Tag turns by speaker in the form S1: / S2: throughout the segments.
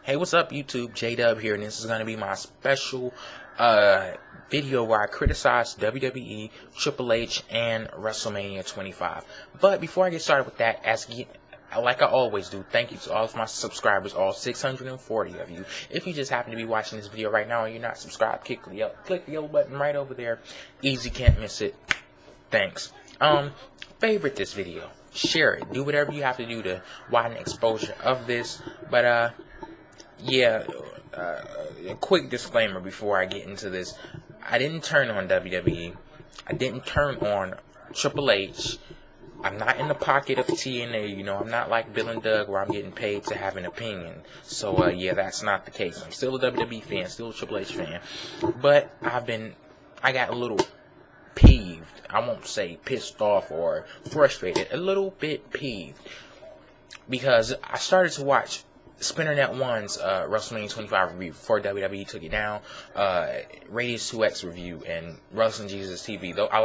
S1: Hey, what's up, YouTube? J-Dub here, and this is going to be my special video where I criticize WWE, Triple H, and WrestleMania 25. But before I get started with that, like I always do, thank you to all of my subscribers, all 640 of you. If you just happen to be watching this video right now and you're not subscribed, click the yellow button right over there. Easy, can't miss it. Thanks. Favorite this video, share it, do whatever you have to do to widen exposure of this. But yeah, a quick disclaimer before I get into this. I didn't turn on WWE. I didn't turn on Triple H. I'm not in the pocket of TNA, I'm not like Bill and Doug where I'm getting paid to have an opinion. So, yeah, that's not the case. I'm still a WWE fan, still a Triple H fan. But I got a little peeved. I won't say pissed off or frustrated. A little bit peeved. Because I started to watch Spinnernet 1's WrestleMania 25 review before WWE took it down, Radius 2X review, and Wrestling Jesus TV. Though I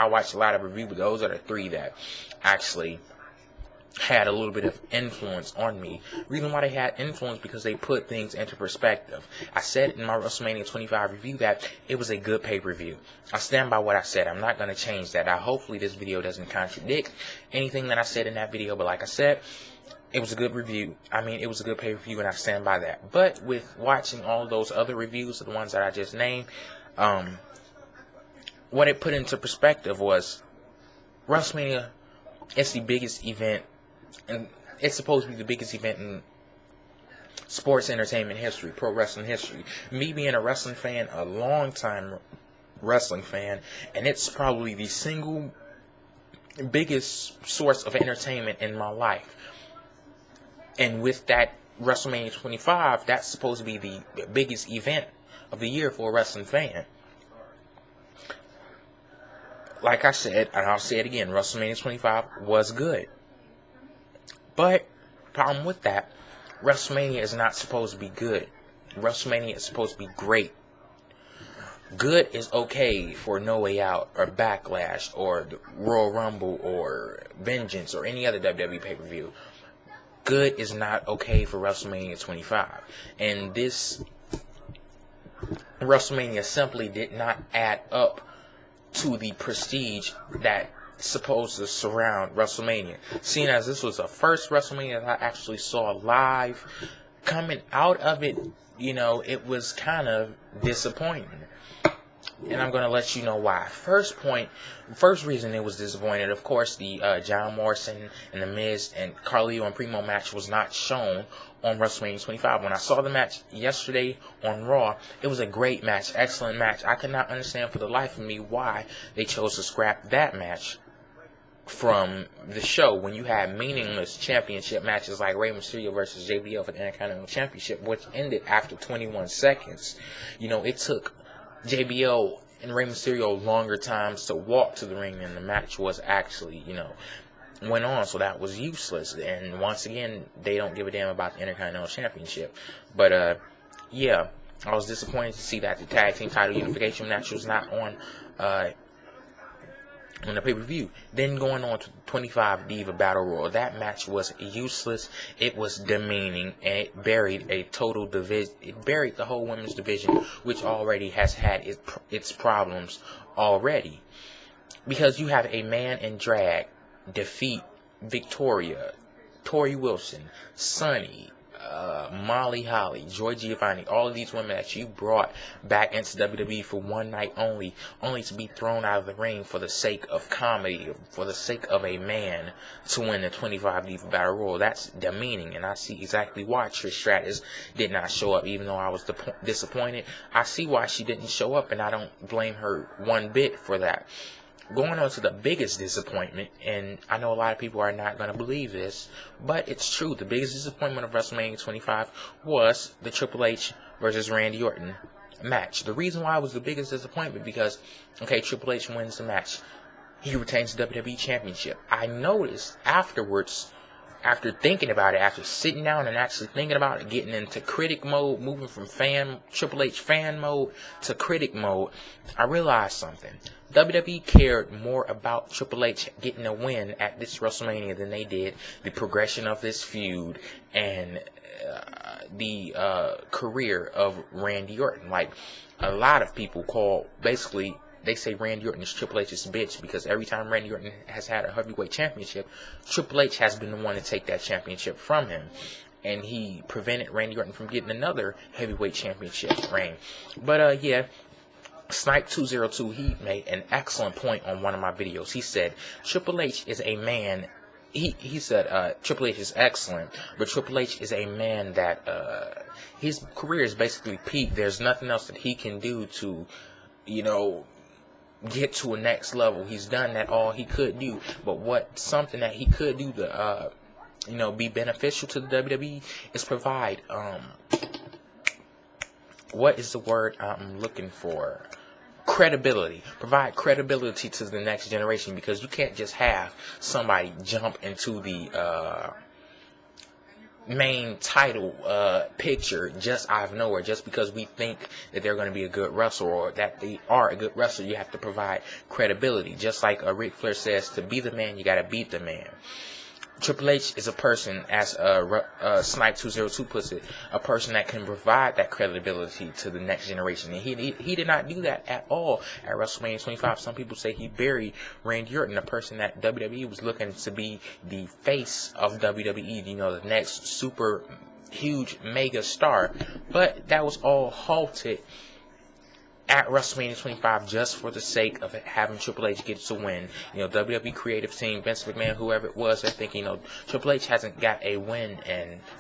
S1: watched a lot of reviews, but those are the three that actually had a little bit of influence on me. Reason why they had influence, because they put things into perspective. I said in my WrestleMania 25 review that it was a good pay-per-view. I stand by what I said. I'm not going to change that. Hopefully this video doesn't contradict anything that I said in that video, but like I said, it was a good review. It was a good pay-per-view, and I stand by that. But with watching all those other reviews, the ones that I just named, what it put into perspective was WrestleMania. It's the biggest event, and it's supposed to be the biggest event in sports entertainment history, pro wrestling history. Me being a wrestling fan, a long-time wrestling fan, and it's probably the single biggest source of entertainment in my life. And with that WrestleMania 25, that's supposed to be the biggest event of the year for a wrestling fan. Like I said, and I'll say it again, WrestleMania 25 was good. But, problem with that, WrestleMania is not supposed to be good. WrestleMania is supposed to be great. Good is okay for No Way Out, or Backlash, or the Royal Rumble, or Vengeance, or any other WWE pay-per-view. Good is not okay for WrestleMania 25. And this WrestleMania simply did not add up to the prestige that's supposed to surround WrestleMania. Seeing as this was the first WrestleMania that I actually saw live, coming out of it, it was kind of disappointing. And I'm going to let you know why. First reason it was disappointed, of course, the John Morrison and The Miz and Carlito and Primo match was not shown on WrestleMania 25. When I saw the match yesterday on Raw, it was a great match, excellent match. I could not understand for the life of me why they chose to scrap that match from the show when you had meaningless championship matches like Rey Mysterio versus JBL for the Intercontinental Championship, which ended after 21 seconds. It took JBL and Rey Mysterio longer times to walk to the ring than the match was actually, went on, so that was useless. And once again, they don't give a damn about the Intercontinental Championship. But yeah, I was disappointed to see that the tag team title unification match was not on the pay-per-view. Then going on to the 25 Diva Battle Royal, that match was useless. It was demeaning, and it buried a total division. It buried the whole women's division, which already has had its problems already. Because you have a man in drag defeat Victoria, Tori Wilson, Sunny, Molly Holly, Joy Giovanni, all of these women that you brought back into WWE for one night only to be thrown out of the ring for the sake of comedy, for the sake of a man to win the 25 Diva Battle Royal. That's demeaning, and I see exactly why Trish Stratus did not show up. Even though I was disappointed, I see why she didn't show up, and I don't blame her one bit for that. Going on to the biggest disappointment, and I know a lot of people are not going to believe this, but it's true. The biggest disappointment of WrestleMania 25 was the Triple H versus Randy Orton match. The reason why it was the biggest disappointment because, okay, Triple H wins the match. He retains the WWE Championship. I noticed afterwards, after thinking about it, after sitting down and actually thinking about it, getting into critic mode, moving from Triple H fan mode to critic mode, I realized something. WWE cared more about Triple H getting a win at this WrestleMania than they did the progression of this feud and the career of Randy Orton. Like, a lot of people they say Randy Orton is Triple H's bitch, because every time Randy Orton has had a heavyweight championship, Triple H has been the one to take that championship from him. And he prevented Randy Orton from getting another heavyweight championship reign. But yeah, Snipe202, he made an excellent point on one of my videos. He said, Triple H is a man. He said Triple H is excellent, but Triple H is a man that his career is basically peaked. There's nothing else that he can do to, get to a next level. He's done that all he could do. But something that he could do to be beneficial to the WWE is provide what is the word I'm looking for? Credibility. Provide credibility to the next generation, because you can't just have somebody jump into the main title picture just out of nowhere, just because we think that they're going to be a good wrestler or that they are a good wrestler. You have to provide credibility. Just like Ric Flair says, to be the man, you got to beat the man. Triple H is a person, as Snipe202 puts it, a person that can provide that credibility to the next generation. And he did not do that at all at WrestleMania 25. Some people say he buried Randy Orton, a person that WWE was looking to be the face of WWE, the next super huge mega star. But that was all halted at WrestleMania 25 just for the sake of having Triple H get to win. WWE creative team, Vince McMahon, whoever it was, they're thinking, Triple H hasn't got a win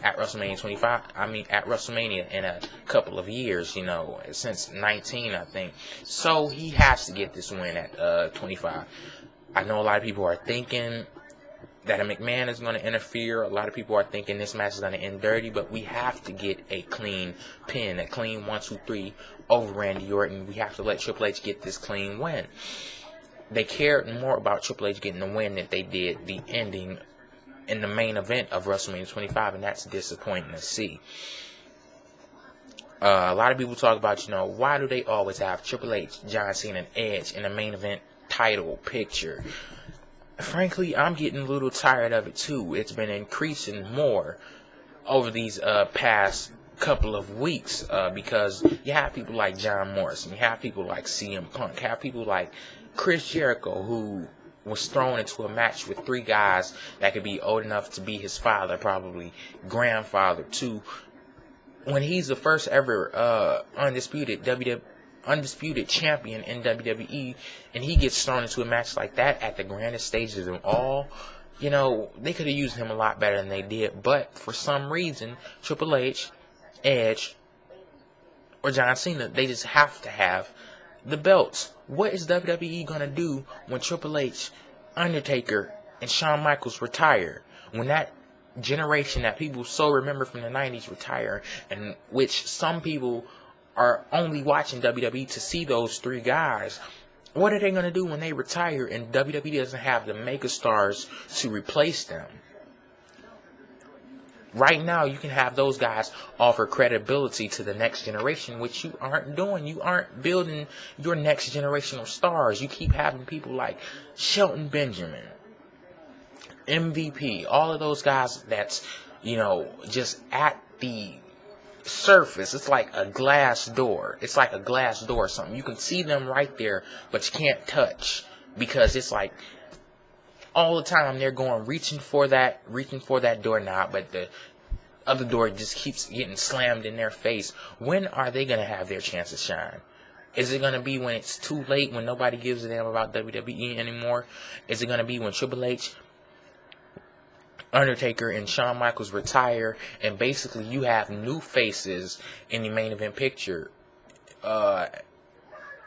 S1: at WrestleMania 25. At WrestleMania in a couple of years, since 19, I think. So he has to get this win at 25. I know a lot of people are thinking that a McMahon is going to interfere. A lot of people are thinking this match is going to end dirty, but we have to get a clean pin, a clean 1, 2, 3 over Randy Orton. We have to let Triple H get this clean win. They cared more about Triple H getting the win than they did the ending in the main event of WrestleMania 25, and that's disappointing to see. A lot of people talk about, why do they always have Triple H, John Cena, and Edge in the main event title picture? Frankly, I'm getting a little tired of it too. It's been increasing more over these past couple of weeks, because you have people like John Morrison, you have people like CM Punk, you have people like Chris Jericho, who was thrown into a match with 3 guys that could be old enough to be his father, probably grandfather too, when he's the first ever undisputed champion in WWE, and he gets thrown into a match like that at the grandest stage of them all. They could have used him a lot better than they did, but for some reason, Triple H, Edge, or John Cena, they just have to have the belts. What is WWE going to do when Triple H, Undertaker, and Shawn Michaels retire? When that generation that people so remember from the 90s retire, and which some people are only watching WWE to see those 3 guys, what are they going to do when they retire and WWE doesn't have the megastars to replace them? Right now, you can have those guys offer credibility to the next generation, which you aren't doing. You aren't building your next generation of stars. You keep having people like Shelton Benjamin, MVP, all of those guys that's, just at the surface. It's like a glass door. It's like a glass door or something. You can see them right there, but you can't touch, because it's like all the time they're reaching for that doorknob, but the other door just keeps getting slammed in their face. When are they going to have their chance to shine? Is it going to be when it's too late, when nobody gives a damn about WWE anymore? Is it going to be when Triple H, Undertaker, and Shawn Michaels retire, and basically you have new faces in the main event picture?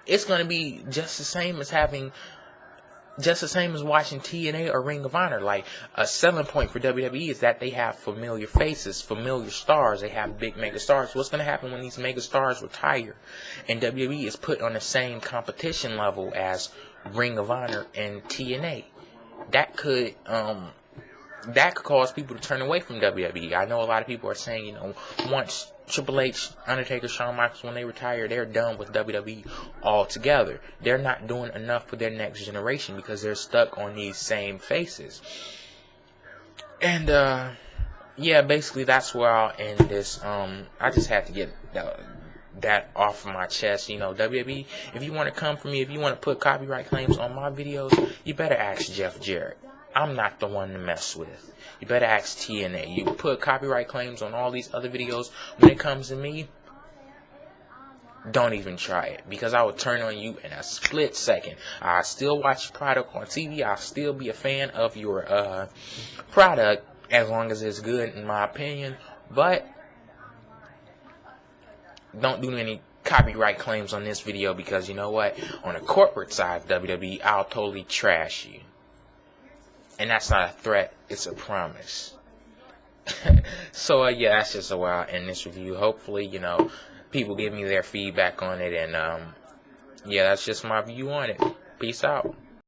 S1: It's going to be just the same as watching TNA or Ring of Honor. Like, a selling point for WWE is that they have familiar faces, familiar stars. They have big mega stars. What's going to happen when these mega stars retire and WWE is put on the same competition level as Ring of Honor and TNA? That could cause people to turn away from WWE. I know a lot of people are saying, once Triple H, Undertaker, Shawn Michaels, when they retire, they're done with WWE altogether. They're not doing enough for their next generation because they're stuck on these same faces. And yeah, basically that's where I'll end this. I just had to get that off of my chest. You know, WWE, if you want to come for me, if you want to put copyright claims on my videos, you better ask Jeff Jarrett. I'm not the one to mess with. You better ask TNA. You put copyright claims on all these other videos. When it comes to me, don't even try it, because I will turn on you in a split second. I still watch your product on TV. I'll still be a fan of your product as long as it's good, in my opinion. But don't do any copyright claims on this video, because you know what? On the corporate side of WWE, I'll totally trash you. And that's not a threat, it's a promise. So yeah, that's just where I'll end this review. Hopefully, you know, people give me their feedback on it, and yeah, that's just my view on it. Peace out.